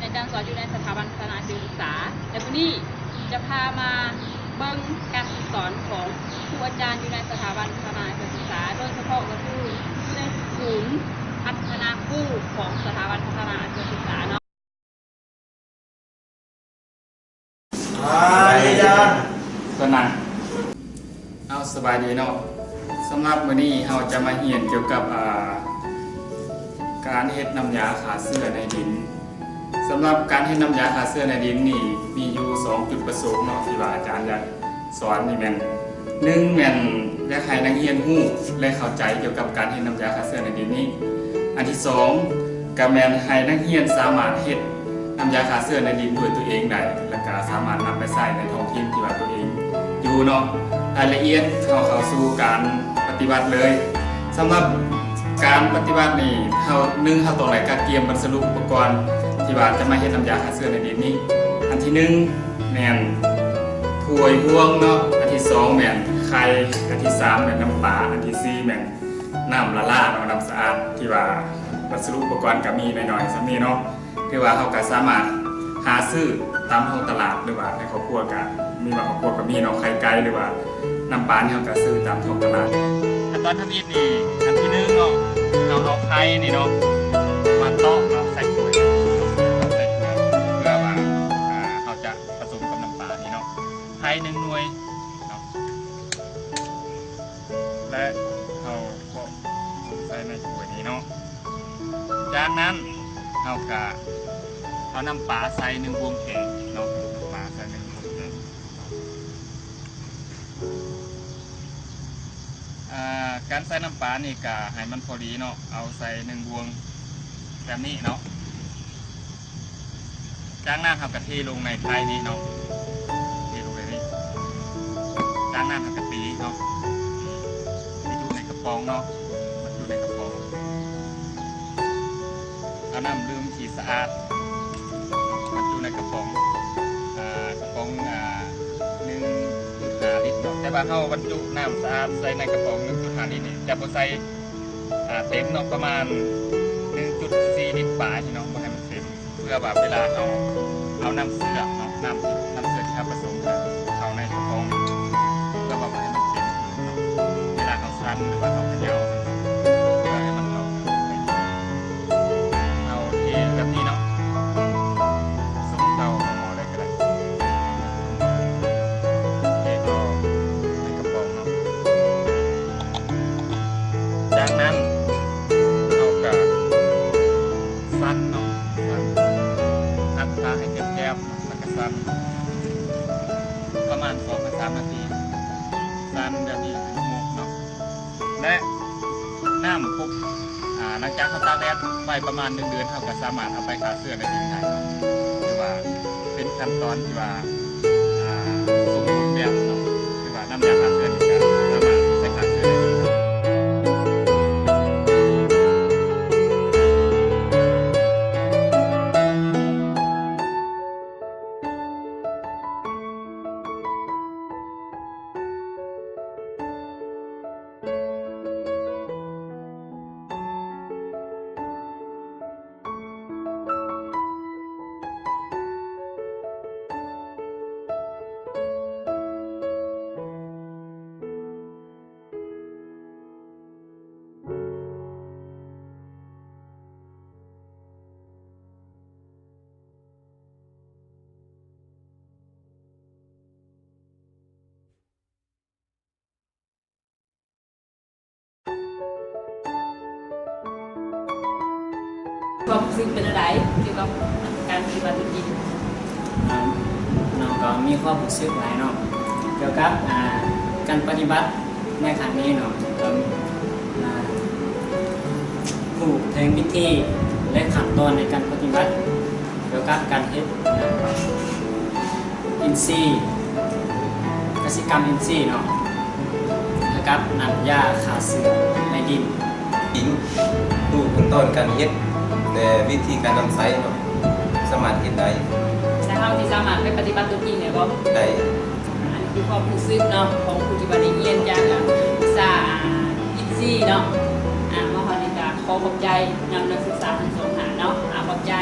อาจารย์สอนอยู่ในสถาบันพัฒนาศึกษาแต่วันนี้จะพามาเบิ่งการสอนของครูอาจารย์อยู่ในสถาบันพัฒนาศึกษาโดยเฉพาะก็คืออยู่ในศูนย์พัฒนาครูของสถาบันพัฒนาศึกษาเนาะอาจารย์สนั่นเอาสบายดีเนาะสำหรับวันนี้เราจะมาเรียนเกี่ยวกับการเฮ็ดน้ำยาขาเสื้อในดินสำหรับการเฮ็ดน้ำยาขาเสื้อในดินนี่มีอยู่2จุดประสงค์เนาะที่ว่าอาจารย์อยากสอนนี่แม่น1แม่นอยากให้นักเรียนรู้และเข้าใจเกี่ยวกับการเฮ็ดน้ำยาขาเสื้อในดินนี้อันที่2ก็แม่นให้นักเรียนสามารถเฮ็ดน้ำยาขาเสื้อในดินด้วยตัวเองได้และก็สามารถนำไปใช้ในท้องถิ่นที่ว่าตัวเองอยู่เนาะรายละเอียดเข้าสู่การปฏิบัติเลยสำหรับการปฏิบัตินี่เราต้องไหนการเตรียมบรรจุอุปกรณ์ที่ว่าจะมาเฮ็ดน้ำยาฆ่าเชื้อในดินนี้อันที่1แม่นถ้วยห่วงเนาะอันที่2แม่นไข่อันที่3แม่นน้ำปลาอันที่4แม่นน้ำละลายเนาะน้ำสะอาดที่ว่าบรรจุอุปกรณ์ก็มีน้อยๆซ้ำนี้เนาะคือว่าเราก็สามารถหาซื้อตามท้องตลาดหรือว่าในครอบครัวก็มีบางครอบครัวก็มีเนาะไข่ไก่หรือว่าน้ำปลาที่เราก็ซื้อตามท้องตลาดขั้นตอนทำนี่อันที่1เนาะเราเอาไข่นี่เนาะมาตอกเนาะใส่ถ้วยเพื่อว่าเราจะผสมกับน้ำปลานี่เนาะไข่1หน่วยเนาะและเราก็ใส่ในถ้วยนี้เนาะจากนั้นเราก็เอาน้ำปลาใส่1บวงแกงเนาะน้ำปลาใส่1บวงแกงการใส่น้ำปลานี่ก็ให้มันพอดีเนาะเอาใส่1บวงแบบนี้เนาะจากนั้นเราก็เทลงในไข่นี้เนาะเทลงในนี้จากนั้นเราก็ตีเนาะตีอยู่ในกระป๋องเนาะมันอยู่ในกระป๋องเอาน้ำลืมฉีดสะอาดมันอยู่ในกระป๋อง1.5 ลิตรเนาะแต่ว่าเราบรรจุน้ำสะอาดใส่ในกระป๋อง1.5 ลิตรนี่จะบ่ใส่เต็มเนาะประมาณ 1.4 ลิตรปลายเนาะบ่ให้มันเต็มเพื่อแบบเวลาเอาน้ำเสือเนาะน้ำเสือที่เราผสมเข้าในกระป๋องเพื่อแบบให้มันเต็มเนาะเวลาเราซันหรือว่าเราเขย่าเพื่อให้มันเข้าเอาเทแบบนี้เนาะซุ่มเตาหม้ออะไรก็ได้เทเข้าในกระป๋องเนาะจากนั้นเราก็ซันเนาะอัดปลาให้แคบๆแล้วก็ซันประมาณ2-3 นาทีซันแบบนี้ถึงมุกเนาะและน้ำปุ๊บหลังจากเขาตากแดดไปประมาณ1 เดือนเขาก็สามารถเอาไปฆ่าเชื้อในดินได้เนาะคือว่าเป็นขั้นตอนที่ว่าสมบูรณ์แบบเนาะคือว่าน้ำยาฆ่าเชื้อนี่ก็สามารถใช้ฆ่าเชื้อได้ดีความรู้สึกเป็นอะไรเกี่ยวกับการปฏิบัติจริงน้องก็มีความรู้สึกหลายเนาะเกี่ยวกับการปฏิบัติในครั้งนี้เนาะผู้ถึงวิธีและขั้นตอนในการปฏิบัติเกี่ยวกับการเฮ็ดอินทรีย์กสิกรรมอินทรีย์เนาะแล้วกับน้ำยาฆ่าเชื้อในดินดูขั้นตอนการเฮ็ดแต่วิธีการนำใช้เนาะสามารถเฮ็ดได้แต่เราที่สามารถไปปฏิบัติตัวจริงเนี่ยก็ได้อันนี้คือความรู้สึกเนาะของผู้ที่มาได้เรียนจากวิชาอินซีเนาะมาฮอนิกาขอขอบใจนำนักศึกษาทั้งสองหาเนาะขอบใจ